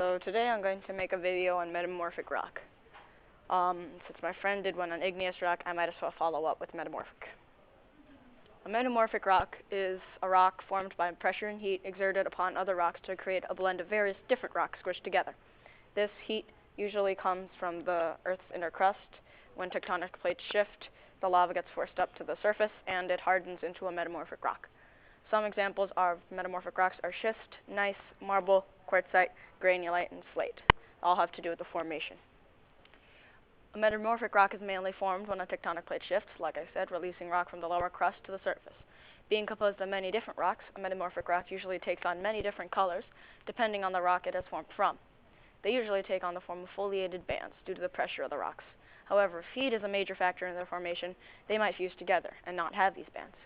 So today I'm going to make a video on metamorphic rock. Since my friend did one on igneous rock, I might as well follow up with metamorphic. A metamorphic rock is a rock formed by pressure and heat exerted upon other rocks to create a blend of various different rocks squished together. This heat usually comes from the Earth's inner crust. When tectonic plates shift, the lava gets forced up to the surface and it hardens into a metamorphic rock. Some examples of metamorphic rocks are schist, gneiss, marble, quartzite, granulite, and slate. They all have to do with the formation. A metamorphic rock is mainly formed when a tectonic plate shifts, like I said, releasing rock from the lower crust to the surface. Being composed of many different rocks, a metamorphic rock usually takes on many different colors, depending on the rock it has formed from. They usually take on the form of foliated bands due to the pressure of the rocks. However, if heat is a major factor in their formation, they might fuse together and not have these bands.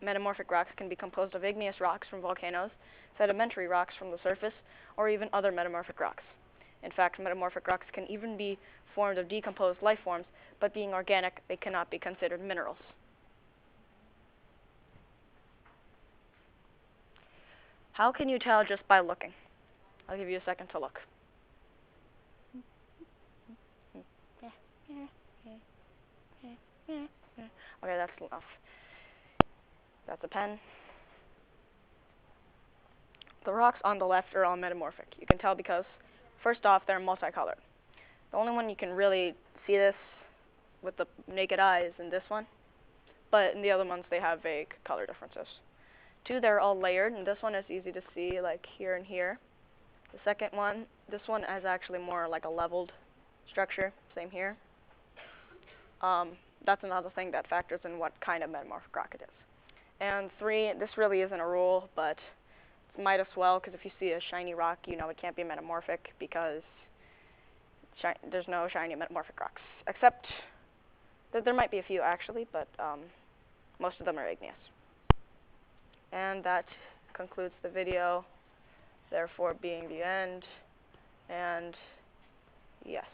Metamorphic rocks can be composed of igneous rocks from volcanoes, sedimentary rocks from the surface, or even other metamorphic rocks. In fact, metamorphic rocks can even be formed of decomposed life forms, but being organic, they cannot be considered minerals. How can you tell just by looking? I'll give you a second to look. Okay, that's enough. That's a pen. The rocks on the left are all metamorphic. You can tell because, first off, they're multicolored. The only one you can really see this with the naked eye is in this one, but in the other ones they have vague color differences. Two, they're all layered, and this one is easy to see, like here and here. The second one, this one is actually more like a leveled structure, same here. That's another thing that factors in what kind of metamorphic rock it is. And three, this really isn't a rule, but it might as well, because if you see a shiny rock, you know it can't be metamorphic because there's no shiny metamorphic rocks, except that there might be a few actually, but most of them are igneous. And that concludes the video, therefore being the end, and yes.